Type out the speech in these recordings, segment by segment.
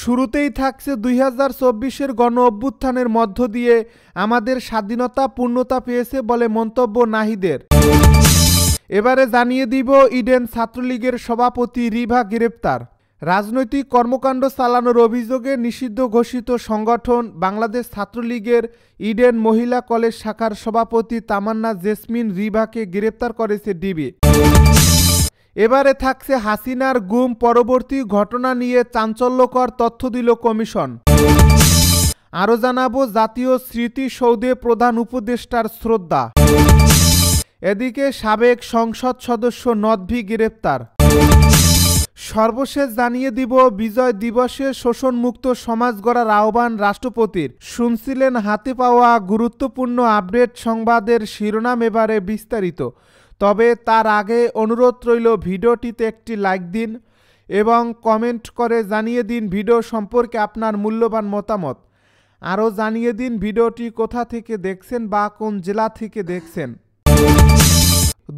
শুরুতেই থাকছে 2024-এর গণ অভ্যুত্থানের মধ্য দিয়ে আমাদের স্বাধীনতা পূর্ণতা পেয়েছে বলে মন্তব্য নাহিদের। এবারে জানিয়ে দিব ইডেন ছাত্রলীগের সভাপতি রিভা গ্রেপ্তার। রাজনৈতিক কর্মকাণ্ড চালানোর অভিযোগে নিষিদ্ধ ঘোষিত সংগঠন বাংলাদেশ ছাত্রলীগের ইডেন মহিলা কলেজ শাখার সভাপতি তামান্না জেসমিন রিভাকে গ্রেপ্তার করেছে ডিবি। এবারে থাকছে হাসিনার গুম পরবর্তী ঘটনা নিয়ে চাঞ্চল্যকর তথ্য দিল কমিশন। আরও জানাবো জাতীয় স্মৃতিসৌধে প্রধান উপদেষ্টার শ্রদ্ধা। এদিকে সাবেক সংসদ সদস্য নদভী গ্রেপ্তার। সর্বশেষ জানিয়ে দিব বিজয় দিবসে শোষণমুক্ত সমাজ গড়ার আহ্বান রাষ্ট্রপতির। শুনছিলেন হাতে পাওয়া গুরুত্বপূর্ণ আপডেট সংবাদের শিরোনাম, এবারে বিস্তারিত। তবে তার আগে অনুরোধ রইল ভিডিওটিতে একটি লাইক দিন এবং কমেন্ট করে জানিয়ে দিন ভিডিও সম্পর্কে আপনার মূল্যবান মতামত। আরও জানিয়ে দিন ভিডিওটি কোথা থেকে দেখছেন বা কোন জেলা থেকে দেখছেন।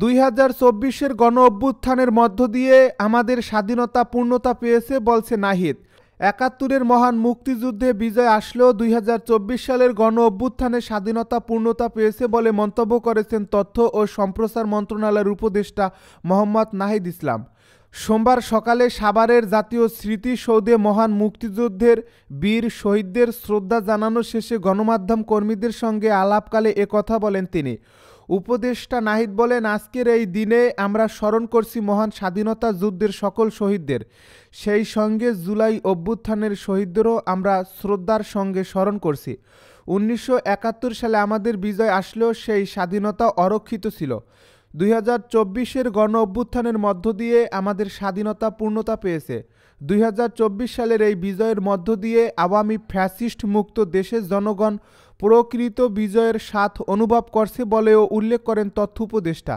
2024-এর গণ অভ্যুত্থানের মধ্য দিয়ে আমাদের স্বাধীনতা পূর্ণতা পেয়েছে বলছে নাহিদ। 71-এর মহান মুক্তিযুদ্ধে বিজয় আসলেও 2024 সালের গণ অভ্যুত্থানে স্বাধীনতা পূর্ণতা পেয়েছে বলে মন্তব্য করেছেন তথ্য ও সম্প্রচার মন্ত্রণালয়ের উপদেষ্টা মোহাম্মদ নাহিদ ইসলাম। সোমবার সকালে সাভারের জাতীয় স্মৃতিসৌধে মহান মুক্তিযুদ্ধের বীর শহীদদের শ্রদ্ধা জানানো শেষে গণমাধ্যম কর্মীদের সঙ্গে আলাপকালে একথা বলেন তিনি। উপদেষ্টা নাহিদ বলেন, আজকের এই দিনে আমরা স্মরণ করছি মহান স্বাধীনতা যুদ্ধের সকল শহীদদের, সেই সঙ্গে জুলাই অভ্যুত্থানের শহীদদেরও আমরা শ্রদ্ধার সঙ্গে স্মরণ করছি। 1971 সালে আমাদের বিজয় আসলেও সেই স্বাধীনতা অরক্ষিত ছিল। 2024-এর গণ অভ্যুত্থানের মধ্য দিয়ে আমাদের স্বাধীনতা পূর্ণতা পেয়েছে। 2024 সালের এই বিজয়ের মধ্য দিয়ে আওয়ামী ফ্যাসিস্ট মুক্ত দেশের জনগণ প্রকৃত বিজয়ের স্বাদ অনুভব করছে বলেও উল্লেখ করেন তথ্য উপদেষ্টা।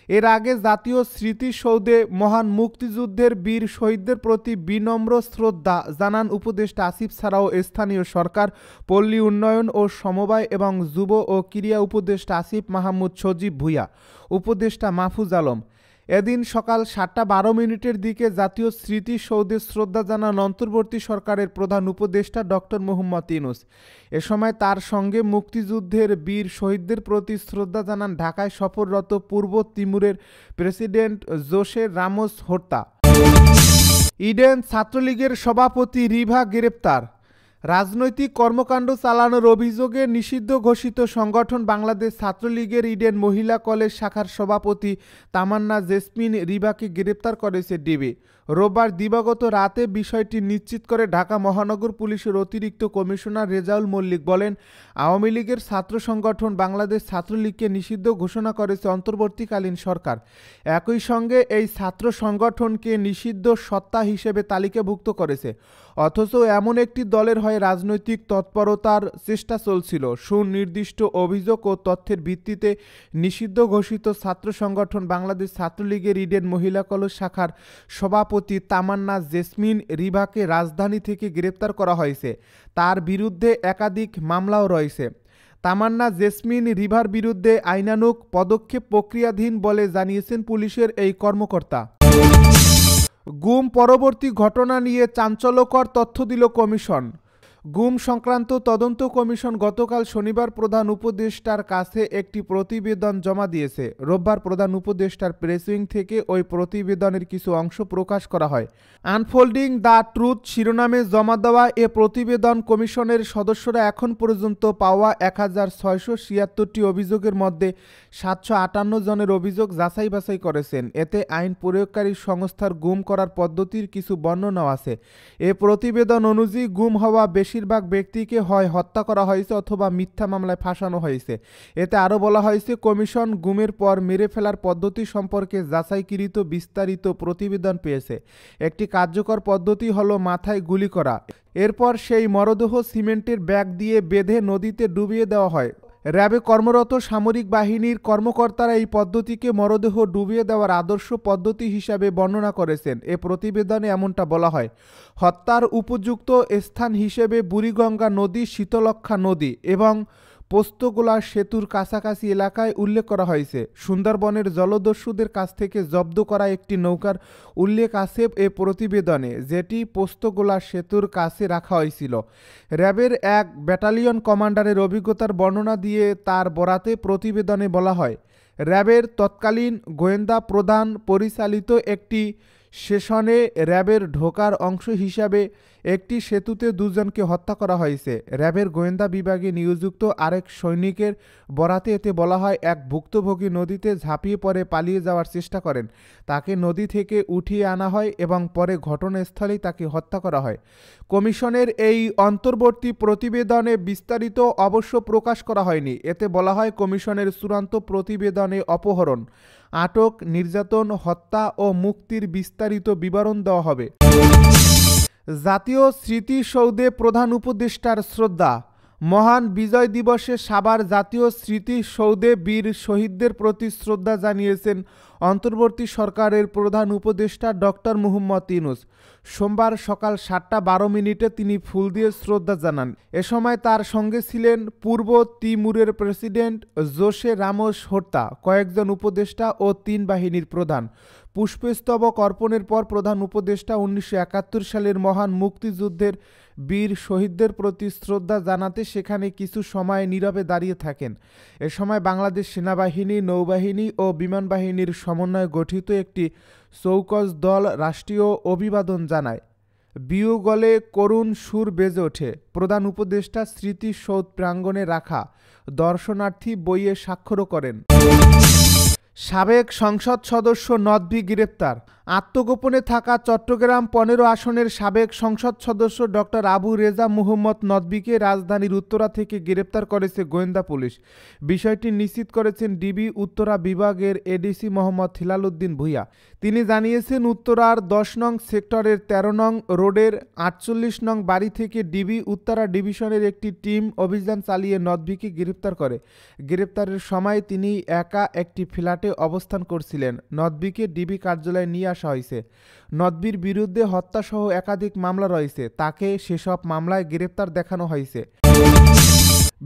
এর আগে জাতীয় স্মৃতিসৌধে মহান মুক্তিযুদ্ধের বীর শহীদদের প্রতি বিনম্র শ্রদ্ধা জানান উপদেষ্টা আসিফ ছাড়াও স্থানীয় সরকার, পল্লী উন্নয়ন ও সমবায় এবং যুব ও ক্রীড়া উপদেষ্টা আসিফ মাহমুদ সজীব ভূঁইয়া, উপদেষ্টা মাহফুজ আলম। এদিন সকাল 7:12 দিকে জাতীয় স্মৃতিসৌধে শ্রদ্ধা জানান অন্তর্বর্তী সরকারের প্রধান উপদেষ্টা ডক্টর মোহাম্মদ ইউনূস। এ সময় তার সঙ্গে মুক্তিযুদ্ধের বীর শহীদদের প্রতি শ্রদ্ধা জানান ঢাকায় সফররত পূর্ব তিমুরের president Jose Ramos Horta. Eden ছাত্রলীগের সভাপতি রিভা গ্রেপ্তার। রাজনৈতিক কর্মকাণ্ড চালানোর অভিযোগে নিষিদ্ধ ঘোষিত সংগঠন বাংলাদেশ ছাত্রলীগের ইডেন মহিলা কলেজ শাখার সভাপতি তামান্না জেসমিন রিভাকে গ্রেপ্তার করেছে ডিবি। রোববার দিবাগত রাতে বিষয়টি নিশ্চিত করে ঢাকা মহানগর পুলিশের অতিরিক্ত কমিশনার রেজাউল মল্লিক বলেন, আওয়ামী লীগের ছাত্র সংগঠন বাংলাদেশ ছাত্রলীগকে নিষিদ্ধ ঘোষণা করেছে অন্তর্বর্তীকালীন সরকার। একই সঙ্গে এই ছাত্র সংগঠনকে নিষিদ্ধ সত্তা হিসেবে তালিকাভুক্ত করেছে। অথচ এমন একটি দলের হয়ে রাজনৈতিক তৎপরতার চেষ্টা চলছিল। সুনির্দিষ্ট অভিযোগ ও তথ্যের ভিত্তিতে নিষিদ্ধ ঘোষিত ছাত্র সংগঠন বাংলাদেশ ছাত্রলীগের ইডেন মহিলা কলেজ শাখার সভাপতি তামান্না জেসমিন রিভাকে রাজধানী থেকে গ্রেপ্তার করা হয়েছে। তার বিরুদ্ধে একাধিক মামলাও রয়েছে। তামান্না জেসমিন রিভার বিরুদ্ধে আইনানুগ পদক্ষেপ প্রক্রিয়াধীন বলে জানিয়েছেন পুলিশের এই কর্মকর্তা। গুম পরবর্তী ঘটনা নিয়ে চাঞ্চল্যকর তথ্য দিল কমিশন। গুম সংক্রান্ত তদন্ত কমিশন গতকাল শনিবার প্রধান উপদেষ্টার কাছে একটি প্রতিবেদন জমা দিয়েছে। রোববার প্রধান উপদেষ্টার প্রেস উইং থেকে ওই প্রতিবেদনের কিছু অংশ প্রকাশ করা হয়। আনফোল্ডিং দ্য ট্রুথ শিরোনামে জমা দেওয়া এ প্রতিবেদন কমিশনের সদস্যরা এখন পর্যন্ত পাওয়া 1676টি অভিযোগের মধ্যে 758 জনের অভিযোগ যাচাই বাছাই করেছেন। এতে আইন প্রয়োগকারী সংস্থার গুম করার পদ্ধতির কিছু বর্ণনাও আছে। এ প্রতিবেদন অনুযায়ী গুম হওয়া বেশিরভাগ ব্যক্তিকে হয় হত্যা করা হয়েছে অথবা মিথ্যা মামলায় ফাঁসানো হয়েছে। এতে আরও বলা হয়েছে, কমিশন গুমের পর মেরে ফেলার পদ্ধতি সম্পর্কে যাচাইকৃত বিস্তারিত প্রতিবেদন পেয়েছে। একটি কার্যকর পদ্ধতি হলো মাথায় গুলি করা, এরপর সেই মরদেহ সিমেন্টের ব্যাগ দিয়ে বেঁধে নদীতে ডুবিয়ে দেওয়া হয়। র্যাবে কর্মরত সামরিক বাহিনীর কর্মকর্তারা এই পদ্ধতিকে মরদেহ ডুবিয়ে দেওয়ার আদর্শ পদ্ধতি হিসাবে বর্ণনা করেছেন। এ প্রতিবেদনে এমনটা বলা হয়, হত্যার উপযুক্ত স্থান হিসেবে বুড়িগঙ্গা নদী, শীতলক্ষ্যা নদী এবং পোস্তগোলা সেতুর কাছাকাছি এলাকায় উল্লেখ করা হয়েছে। সুন্দরবনের জলদস্যুদের কাছ থেকে জব্দ করা একটি নৌকার উল্লেখ আছে এ প্রতিবেদনে, যেটি পোস্তগোলা সেতুর কাছে রাখা হয়েছিল। র্যাবের এক ব্যাটালিয়ন কমান্ডারের অভিজ্ঞতার বর্ণনা দিয়ে তার বরাতে প্রতিবেদনে বলা হয়, র্যাবের তৎকালীন গোয়েন্দা প্রধান পরিচালিত একটি সেশনে র্যাবের ঢোকার অংশ হিসাবে একটি সেতুতে দুজনকে হত্যা করা হয়েছে। র্যাবের গোয়েন্দা বিভাগে নিয়োজিত আরেক সৈনিকের বরাতে এতে বলা হয়, এক ভুক্তভোগী নদীতে ঝাঁপিয়ে পড়ে পালিয়ে যাওয়ার চেষ্টা করেন। তাকে নদী থেকে উঠিয়ে আনা হয় এবং পরে ঘটনাস্থলেই তাকে হত্যা করা হয়। কমিশনের এই অন্তর্বর্তী প্রতিবেদনে বিস্তারিত অবশ্য প্রকাশ করা হয়নি। এতে বলা হয়, কমিশনের চূড়ান্ত প্রতিবেদনে অপহরণ, আটক, নির্যাতন, হত্যা ও মুক্তির বিস্তারিত বিবরণ দেওয়া হবে। জাতীয় স্মৃতিসৌধে প্রধান উপদেষ্টার শ্রদ্ধা। মহান বিজয় দিবসে সাভার জাতীয় স্মৃতিসৌধে বীর শহীদদের প্রতি শ্রদ্ধা জানিয়েছেন অন্তর্বর্তী সরকারের প্রধান উপদেষ্টা ডক্টর মুহাম্মদ ইউনূস। সোমবার সকাল 7:12 তিনি ফুল দিয়ে শ্রদ্ধা জানান। এ সময় তার সঙ্গে ছিলেন পূর্ব তিমুরের প্রেসিডেন্ট জোসে রামোস হোর্তা, কয়েকজন উপদেষ্টা ও 3 বাহিনীর প্রধান। পুষ্পস্তবক অর্পণের পর প্রধান উপদেষ্টা 1971 সালের মহান মুক্তিযুদ্ধের বীর শহীদদের প্রতি শ্রদ্ধা জানাতে সেখানে কিছু সময় নীরবে দাঁড়িয়ে থাকেন। এ সময় বাংলাদেশ সেনাবাহিনী, নৌবাহিনী ও বিমান বাহিনীর সমন্বয়ে গঠিত একটি চৌকস দল রাষ্ট্রীয় অভিবাদন জানায়। বিয়োগলে করুণ সুর বেজে ওঠে। প্রধান উপদেষ্টা স্মৃতিসৌধ প্রাঙ্গণে রাখা দর্শনার্থী বইয়ে স্বাক্ষরও করেন। সাবেক সংসদ সদস্য নদভী গ্রেপ্তার। আত্মগোপনে থাকা চট্টগ্রাম 15 আসনের সাবেক সংসদ সদস্য ডক্টর আবু রেজা মুহম্মদ নদভীকে রাজধানীর উত্তরা থেকে গ্রেপ্তার করেছে গোয়েন্দা পুলিশ। বিষয়টি নিশ্চিত করেছেন ডিবি উত্তরা বিভাগের এডিসি মোহাম্মদ হিলাল উদ্দিন ভূঁইয়া। তিনি জানিয়েছেন, উত্তরার 10 নং সেক্টরের 13 নং রোডের 48 নং বাড়ি থেকে ডিবি উত্তরা ডিভিশনের একটি টিম অভিযান চালিয়ে নদভীকে গ্রেপ্তার করে। গ্রেপ্তারের সময় তিনি একা একটি ফ্ল্যাটে অবস্থান করছিলেন। নদভীকে ডিবি কার্যালয়ে নিয়ে আসা হয়েছে। নদভীর বিরুদ্ধে হত্যাসহ একাধিক মামলা রয়েছে। তাকে সেসব মামলায় গ্রেপ্তার দেখানো হয়েছে।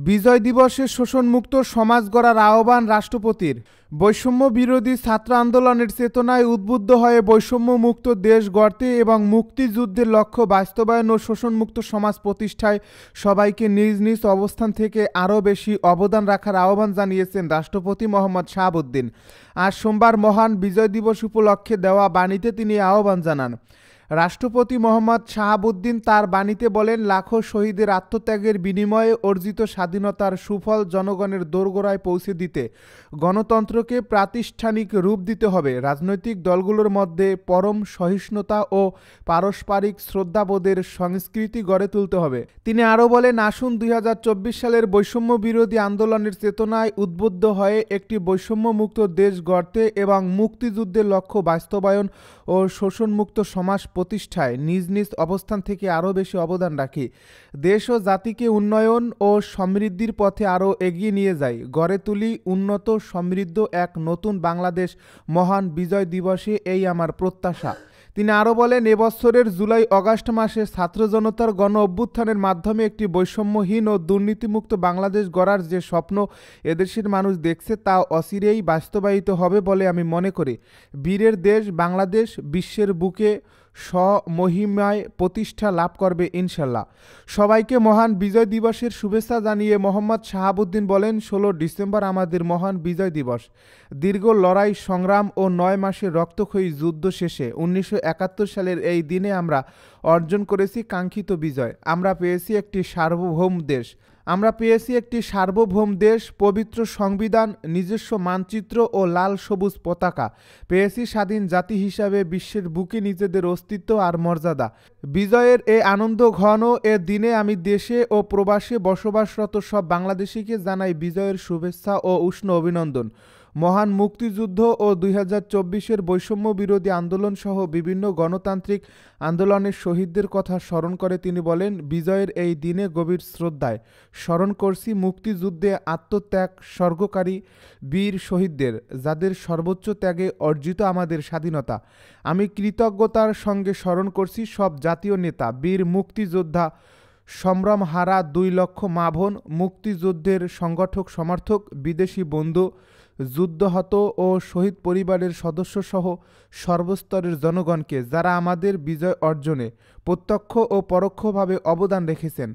বিজয় দিবসে শোষণমুক্ত সমাজ গড়ার আহ্বান রাষ্ট্রপতির। বৈষম্য বিরোধী ছাত্র আন্দোলনের চেতনায় উদ্বুদ্ধ হয়ে বৈষম্যমুক্ত দেশ গড়তে এবং মুক্তিযুদ্ধের লক্ষ্য বাস্তবায়ন ও শোষণমুক্ত সমাজ প্রতিষ্ঠায় সবাইকে নিজ নিজ অবস্থান থেকে আরও বেশি অবদান রাখার আহ্বান জানিয়েছেন রাষ্ট্রপতি মোহাম্মদ শাহাবুদ্দিন। আজ সোমবার মহান বিজয় দিবস উপলক্ষে দেওয়া বাণীতে তিনি আহ্বান জানান। রাষ্ট্রপতি মোহাম্মদ শাহাবুদ্দিন তার বাণীতে বলেন, লাখো শহীদের আত্মত্যাগের বিনিময়ে অর্জিত স্বাধীনতার সুফল জনগণের দোরগোড়ায় পৌঁছে দিতে গণতন্ত্রকে প্রাতিষ্ঠানিক রূপ দিতে হবে। রাজনৈতিক দলগুলোর মধ্যে পরম সহিষ্ণুতা ও পারস্পরিক শ্রদ্ধাবোধের সংস্কৃতি গড়ে তুলতে হবে। তিনি আরও বলেন, আসুন 2024 সালের বৈষম্য বিরোধী আন্দোলনের চেতনায় উদ্বুদ্ধ হয়ে একটি বৈষম্যমুক্ত দেশ গড়তে এবং মুক্তিযুদ্ধের লক্ষ্য বাস্তবায়ন ও শোষণমুক্ত সমাজ প্রতিষ্ঠায় নিজ নিজ অবস্থান থেকে আরও বেশি অবদান রাখি। দেশ ও জাতিকে উন্নয়ন ও সমৃদ্ধির পথে আরও এগিয়ে নিয়ে যাই। গড়ে তুলি উন্নত সমৃদ্ধ এক নতুন বাংলাদেশ। মহান বিজয় দিবসে এই আমার প্রত্যাশা। তিনি আরও বলেন, এবছরের জুলাই আগস্ট মাসে ছাত্র জনতার গণ অভ্যুত্থানের মাধ্যমে একটি বৈষম্যহীন ও দুর্নীতিমুক্ত বাংলাদেশ গড়ার যে স্বপ্ন এদেশের মানুষ দেখছে তা অচিরেই বাস্তবায়িত হবে বলে আমি মনে করি। বীরের দেশ বাংলাদেশ বিশ্বের বুকে স্বমহিমায় প্রতিষ্ঠা লাভ করবে ইনশাল্লাহ। সবাইকে মহান বিজয় দিবসের শুভেচ্ছা জানিয়ে মোহাম্মদ শাহাবুদ্দিন বলেন, 16 ডিসেম্বর আমাদের মহান বিজয় দিবস। দীর্ঘ লড়াই সংগ্রাম ও 9 মাসের রক্তক্ষয়ী যুদ্ধ শেষে 1971 সালের এই দিনে আমরা অর্জন করেছি কাঙ্ক্ষিত বিজয়। আমরা পেয়েছি একটি সার্বভৌম দেশ, পবিত্র সংবিধান, নিজস্ব মানচিত্র ও লাল সবুজ পতাকা। পেয়েছি স্বাধীন জাতি হিসাবে বিশ্বের বুকে নিজেদের অস্তিত্ব আর মর্যাদা। বিজয়ের এই আনন্দ ঘন এ দিনে আমি দেশে ও প্রবাসে বসবাসরত সব বাংলাদেশিকে জানাই বিজয়ের শুভেচ্ছা ও উষ্ণ অভিনন্দন। মহান মুক্তিযুদ্ধ ও 2024-এর বৈষম্য বিরোধী আন্দোলন সহ বিভিন্ন গণতান্ত্রিক আন্দোলনের শহীদদের কথা স্মরণ করে তিনি বলেন, বিজয়ের এই দিনে গভীর শ্রদ্ধায় স্মরণ করছি মুক্তিযুদ্ধে আত্মত্যাগ স্বর্গকারী বীর শহীদদের, যাদের সর্বোচ্চ ত্যাগে অর্জিত আমাদের স্বাধীনতা। আমি কৃতজ্ঞতার সঙ্গে স্মরণ করছি সব জাতীয় নেতা, বীর মুক্তিযোদ্ধা, সম্ভ্রম হারা 2 লক্ষ মা বোন, মুক্তিযুদ্ধের সংগঠক সমর্থক, বিদেশি বন্ধু, যুদ্ধহত ও শহীদ পরিবারের সদস্যসহ সর্বস্তরের জনগণকে, যারা আমাদের বিজয় অর্জনে প্রত্যক্ষ ও পরোক্ষভাবে অবদান রেখেছেন।